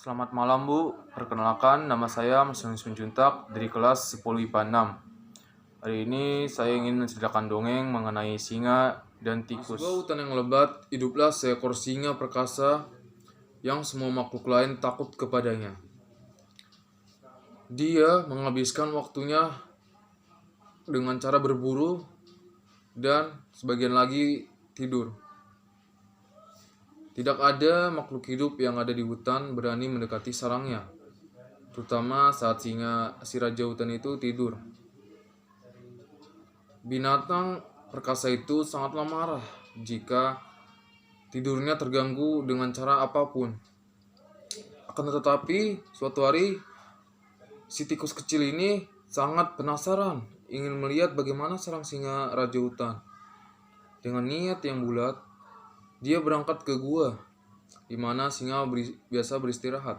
Selamat malam Bu, perkenalkan nama saya Mas Juntak dari kelas 10 IPA 6. Hari ini saya ingin menceritakan dongeng mengenai singa dan tikus. Di sebuah hutan yang lebat, hiduplah seekor singa perkasa yang semua makhluk lain takut kepadanya. Dia menghabiskan waktunya dengan cara berburu dan sebagian lagi tidur. Tidak ada makhluk hidup yang ada di hutan berani mendekati sarangnya, terutama saat si raja hutan itu tidur. Binatang perkasa itu sangatlah marah jika tidurnya terganggu dengan cara apapun. Akan tetapi, suatu hari si tikus kecil ini sangat penasaran, ingin melihat bagaimana sarang singa raja hutan. Dengan niat yang bulat, dia berangkat ke gua, di mana singa biasa beristirahat.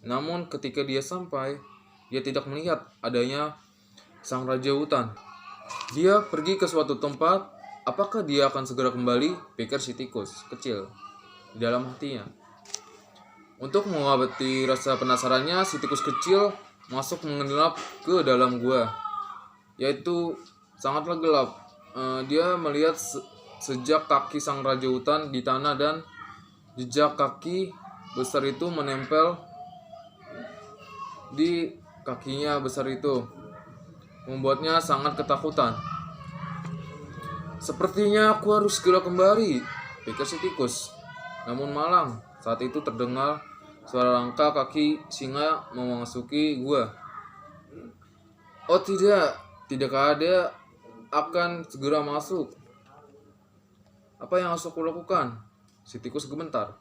Namun ketika dia sampai, dia tidak melihat adanya sang raja hutan. Dia pergi ke suatu tempat. Apakah dia akan segera kembali? Pikir si tikus kecil di dalam hatinya. Untuk mengobati rasa penasarannya, si tikus kecil masuk mengelap ke dalam gua, yaitu sangatlah gelap. Dia melihat sejak kaki sang raja hutan di tanah dan jejak kaki besar itu menempel di kakinya besar itu, membuatnya sangat ketakutan. Sepertinya aku harus segera kembali, pikir si tikus. Namun malang, saat itu terdengar suara langkah kaki singa memasuki gua. Oh tidak ada, akan segera masuk. Apa yang harus aku lakukan? Si tikus gemetar.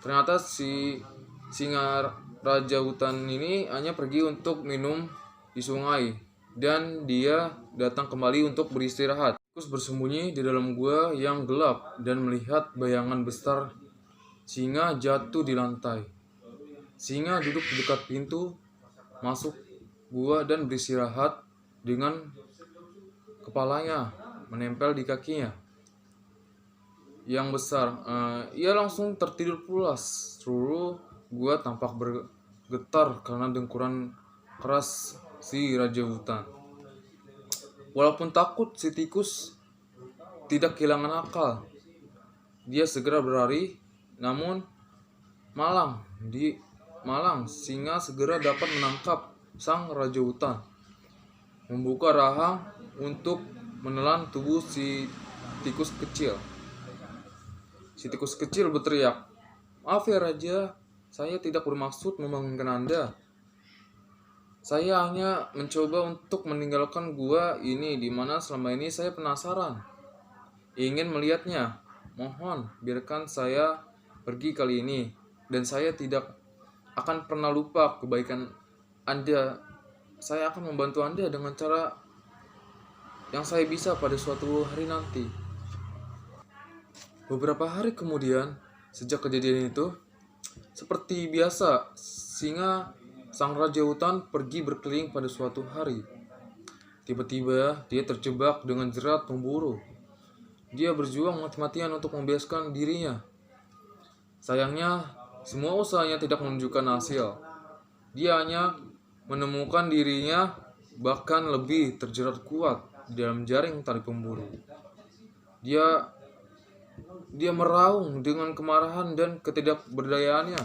Ternyata si singa raja hutan ini hanya pergi untuk minum di sungai, dan dia datang kembali untuk beristirahat. Tikus bersembunyi di dalam gua yang gelap dan melihat bayangan besar singa jatuh di lantai. Singa duduk di dekat pintu masuk gua dan beristirahat dengan kepalanya menempel di kakinya yang besar. Ia langsung tertidur pulas. Seluruh gua tampak bergetar karena dengkuran keras si raja hutan. Walaupun takut, si tikus tidak kehilangan akal. Dia segera berlari, namun malang singa segera dapat menangkap sang raja hutan, membuka rahang untuk menelan tubuh si tikus kecil. Si tikus kecil berteriak, "Maaf ya Raja, saya tidak bermaksud membangunkan Anda. Saya hanya mencoba untuk meninggalkan gua ini di mana selama ini saya penasaran, ingin melihatnya. Mohon biarkan saya pergi kali ini, dan saya tidak akan pernah lupa kebaikan Anda. Saya akan membantu Anda dengan cara yang saya bisa pada suatu hari nanti." Beberapa hari kemudian, sejak kejadian itu, seperti biasa, sang raja hutan pergi berkeliling pada suatu hari. Tiba-tiba, dia terjebak dengan jerat pemburu. Dia berjuang mati-matian untuk membebaskan dirinya. Sayangnya, semua usahanya tidak menunjukkan hasil. Dia hanya menemukan dirinya bahkan lebih terjerat kuat di dalam jaring tali pemburu. Dia meraung dengan kemarahan dan ketidakberdayaannya.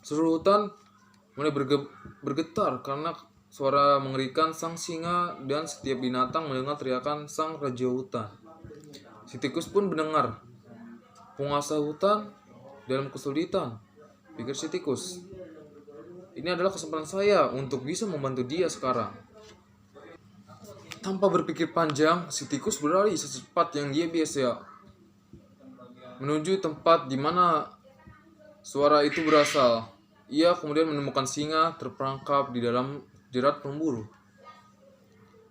Seluruh hutan mulai bergetar karena suara mengerikan sang singa, dan setiap binatang mendengar teriakan sang raja hutan. Si tikus pun mendengar. Penguasa hutan dalam kesulitan, pikir si tikus. Ini adalah kesempatan saya untuk bisa membantu dia sekarang. Tanpa berpikir panjang, si tikus berlari secepat yang dia biasa menuju tempat di mana suara itu berasal. Ia kemudian menemukan singa terperangkap di dalam jerat pemburu.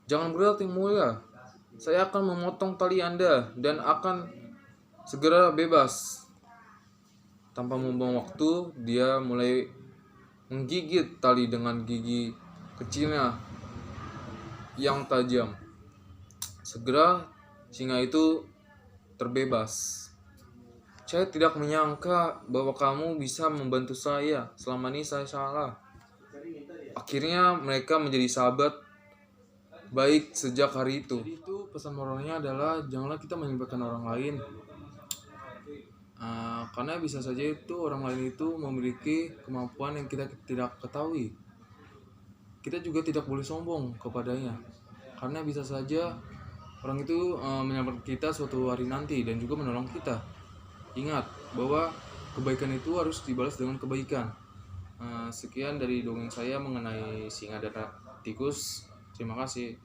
"Jangan berat yang mulia, saya akan memotong tali Anda dan akan segera bebas." Tanpa membuang waktu, dia mulai menggigit tali dengan gigi kecilnya yang tajam. Segera singa itu terbebas. Saya tidak menyangka bahwa kamu bisa membantu saya. Selama ini saya salah. Akhirnya mereka menjadi sahabat baik sejak hari itu. Jadi itu pesan moralnya adalah janganlah kita menyebabkan orang lain. Karena bisa saja itu orang lain itu memiliki kemampuan yang kita tidak ketahui. Kita juga tidak boleh sombong kepadanya. Karena bisa saja orang itu menyelamatkan kita suatu hari nanti dan juga menolong kita. Ingat bahwa kebaikan itu harus dibalas dengan kebaikan. Sekian dari dongeng saya mengenai singa dan tikus. Terima kasih.